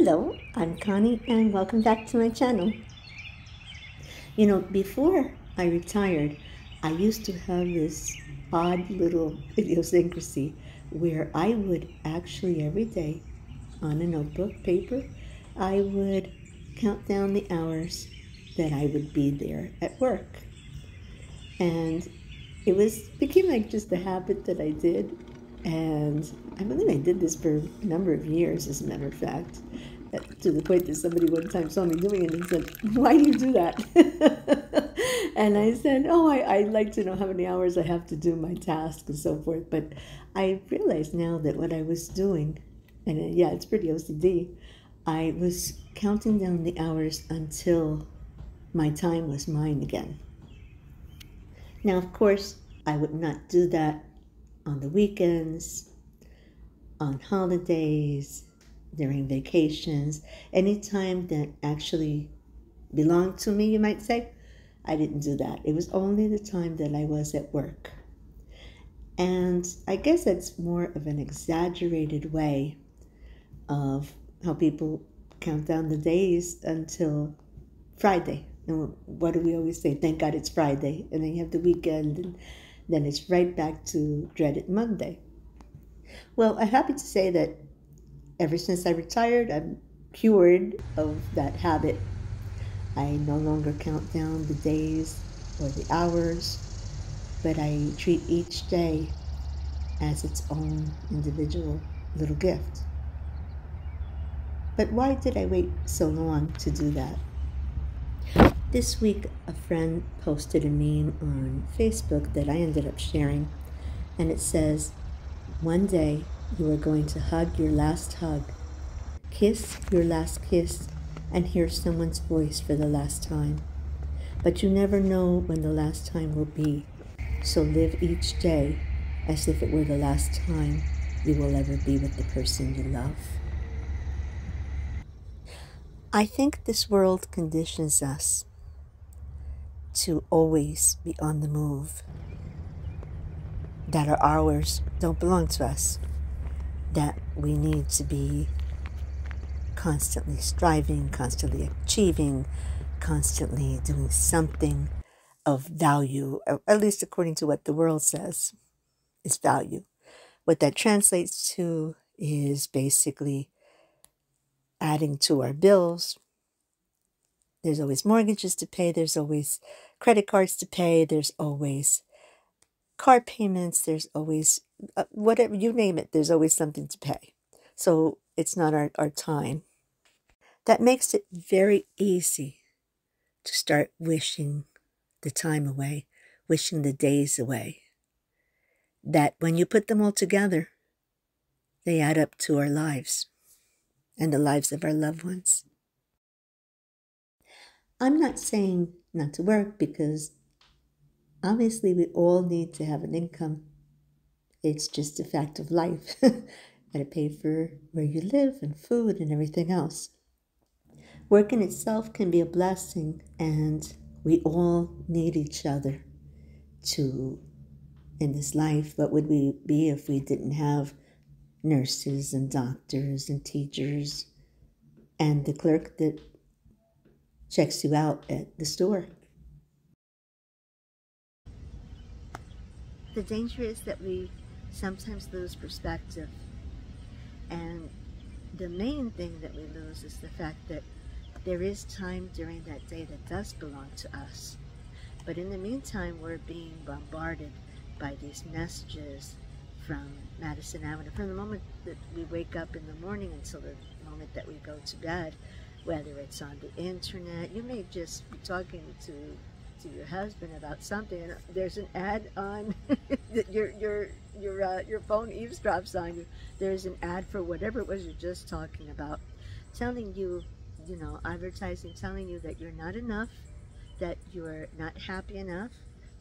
Hello, I'm Connie and welcome back to my channel. Before I retired, I used to have this odd little idiosyncrasy where I would actually every day on a notebook paper, I would count down the hours that I would be there at work. And it was became like just a habit that I did. And I believe I did this for a number of years, as a matter of fact, to the point that somebody one time saw me doing it and said, "Why do you do that?" And I said, "Oh, I like to know how many hours I have to do my task and so forth." But I realized now that what I was doing, and yeah, it's pretty OCD, I was counting down the hours until my time was mine again. Now, of course, I would not do that on the weekends, on holidays, during vacations, any time that actually belonged to me, you might say. I didn't do that. It was only the time that I was at work. And I guess that's more of an exaggerated way of how people count down the days until Friday. And what do we always say? Thank God it's Friday. And then you have the weekend, and then it's right back to dreaded Monday. Well, I'm happy to say that ever since I retired, I'm cured of that habit. I no longer count down the days or the hours, but I treat each day as its own individual little gift. But why did I wait so long to do that? This week, a friend posted a meme on Facebook that I ended up sharing, and it says, "One day you are going to hug your last hug, kiss your last kiss, and hear someone's voice for the last time. But you never know when the last time will be, so live each day as if it were the last time you will ever be with the person you love." I think this world conditions us to always be on the move, that our hours don't belong to us, that we need to be constantly striving, constantly achieving, constantly doing something of value, or at least according to what the world says is value. What that translates to is basically adding to our bills. There's always mortgages to pay, there's always credit cards to pay, there's always car payments, there's always whatever, you name it, there's always something to pay. So it's not our time. That makes it very easy to start wishing the time away, wishing the days away. That when you put them all together, they add up to our lives and the lives of our loved ones. I'm not saying not to work because obviously we all need to have an income. It's just a fact of life. Gotta pay for where you live and food and everything else. Work in itself can be a blessing, and we all need each other to in this life. What would we be if we didn't have nurses and doctors and teachers and the clerk that checks you out at the store? The danger is that we sometimes lose perspective. And the main thing that we lose is the fact that there is time during that day that does belong to us. But in the meantime, we're being bombarded by these messages from Madison Avenue. From the moment that we wake up in the morning until the moment that we go to bed, whether it's on the internet, you may just be talking to your husband about something, and there's an ad on your phone eavesdrops on you. There's an ad for whatever it was you're just talking about, telling you, advertising, telling you that you're not enough, that you're not happy enough,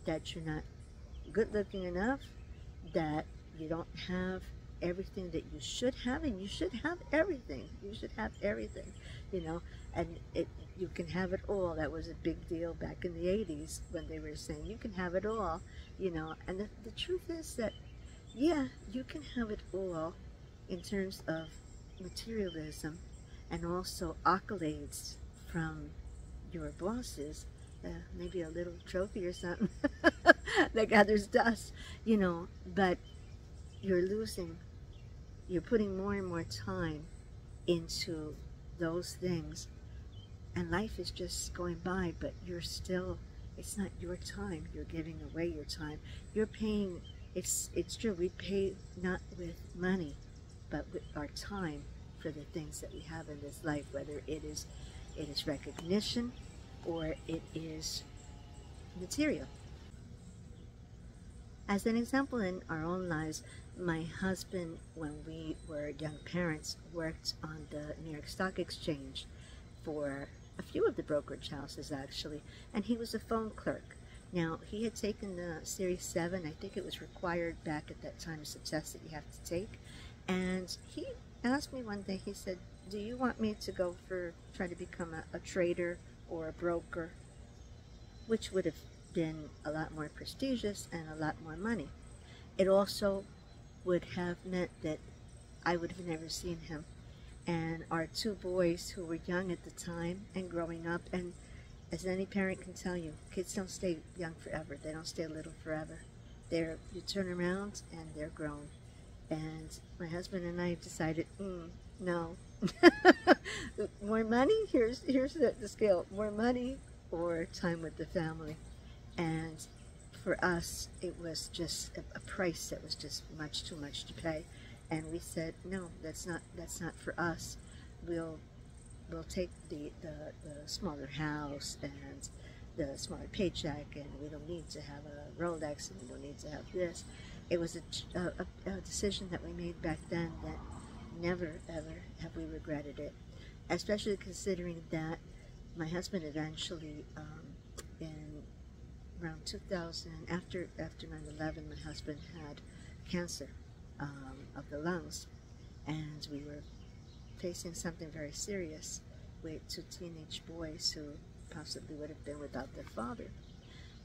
that you're not good looking enough, that you don't have everything that you should have, and you should have everything. You should have everything, and you can have it all. That was a big deal back in the 80s when they were saying you can have it all, and the truth is that, yeah, you can have it all in terms of materialism, and also accolades from your bosses, maybe a little trophy or something that gathers dust, but you're losing, you're putting more and more time into those things, and life is just going by, but you're still, it's not your time. You're giving away your time. You're paying, it's true, we pay not with money, but with our time for the things that we have in this life, whether it is recognition or it is material. As an example, in our own lives, my husband, when we were young parents, worked on the New York Stock Exchange for a few of the brokerage houses, actually, and he was a phone clerk. Now, he had taken the Series 7. I think it was required back at that time. It's a test that you have to take. And he asked me one day, he said, do you want me to go try to become a trader or a broker? Which would have been a lot more prestigious and a lot more money. It also would have meant that I would have never seen him. And our two boys, who were young at the time and growing up, and as any parent can tell you, kids don't stay young forever. They don't stay little forever. You turn around and they're grown. And my husband and I decided, no. More money? Here's the scale. More money or time with the family. And for us, it was just a price that was just much too much to pay. And we said, no, that's not for us. We'll take the smaller house and the smaller paycheck, and we don't need to have a Rolex, and we don't need to have this. It was a decision that we made back then that never ever have we regretted it, especially considering that my husband eventually, in around 2000, after 9/11, my husband had cancer of the lungs, and we were facing something very serious with two teenage boys who possibly would have been without their father.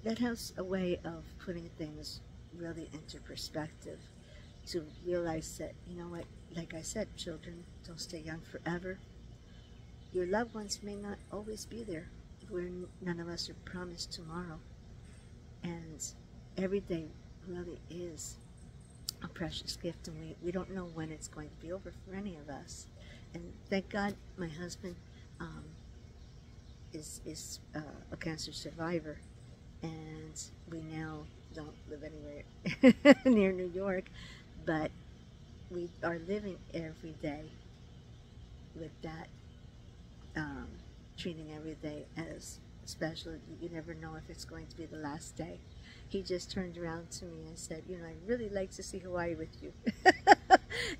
That has a way of putting things really into perspective, to realize that, you know what, like I said, children don't stay young forever. Your loved ones may not always be there. None of us are promised tomorrow. And every day really is a precious gift, and we don't know when it's going to be over for any of us. And thank God my husband is a cancer survivor, and we now don't live anywhere near New York, but we are living every day with that, treating every day as special. You never know if it's going to be the last day. He just turned around to me and said, I'd really like to see Hawaii with you.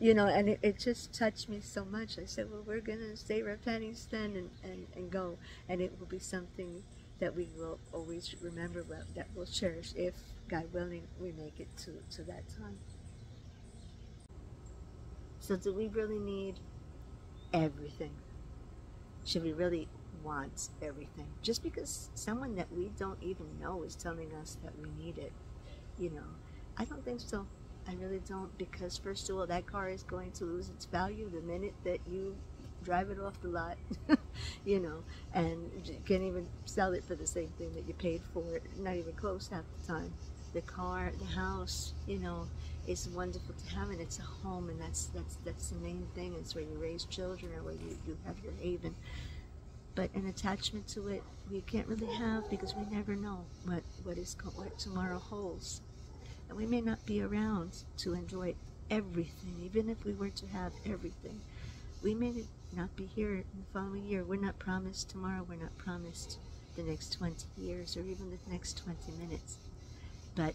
And it just touched me so much. I said, well, we're going to save our pennies then and go. And it will be something that we will always remember, that we'll cherish if, God willing, we make it to that time. So do we really need everything? Should we really want everything? Just because someone that we don't even know is telling us that we need it, I don't think so. I really don't, because first of all, that car is going to lose its value the minute that you drive it off the lot, and you can't even sell it for the same thing that you paid for it, not even close half the time. The car, the house, it's wonderful to have, and it's a home, and that's the main thing. It's where you raise children, or where you have your haven. But an attachment to it, we can't really have, because we never know what tomorrow holds. And we may not be around to enjoy everything, even if we were to have everything. We may not be here in the following year. We're not promised tomorrow. We're not promised the next 20 years or even the next 20 minutes. But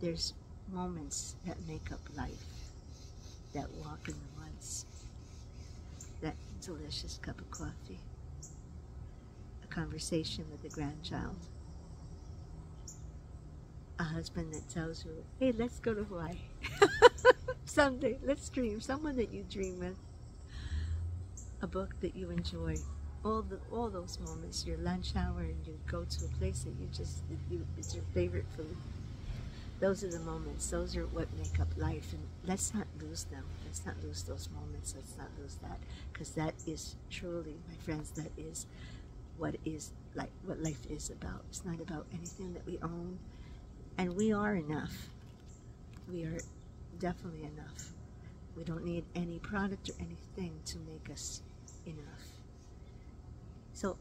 there's moments that make up life. That walk in the woods, that delicious cup of coffee, a conversation with a grandchild, a husband that tells you, hey, let's go to Hawaii. Someday, let's dream. Someone that you dream with. A book that you enjoy. All those moments, your lunch hour, and you go to a place that it's your favorite food. those are the moments. Those are what make up life, and let's not lose them. Let's not lose those moments. Let's not lose that, because that is truly, my friends, that is what life is about. It's not about anything that we own, and we are enough. We are definitely enough. We don't need any product or anything to make us enough. So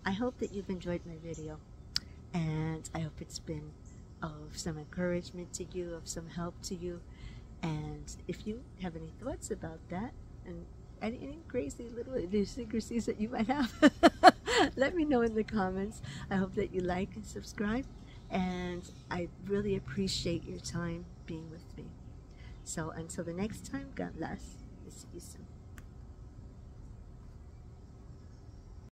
I hope that you've enjoyed my video, and I hope it's been of some encouragement to you, of some help to you. And if you have any thoughts about that, and any crazy little idiosyncrasies that you might have, let me know in the comments. I hope that you like and subscribe, and I really appreciate your time being with me. So until the next time, God bless. See you soon.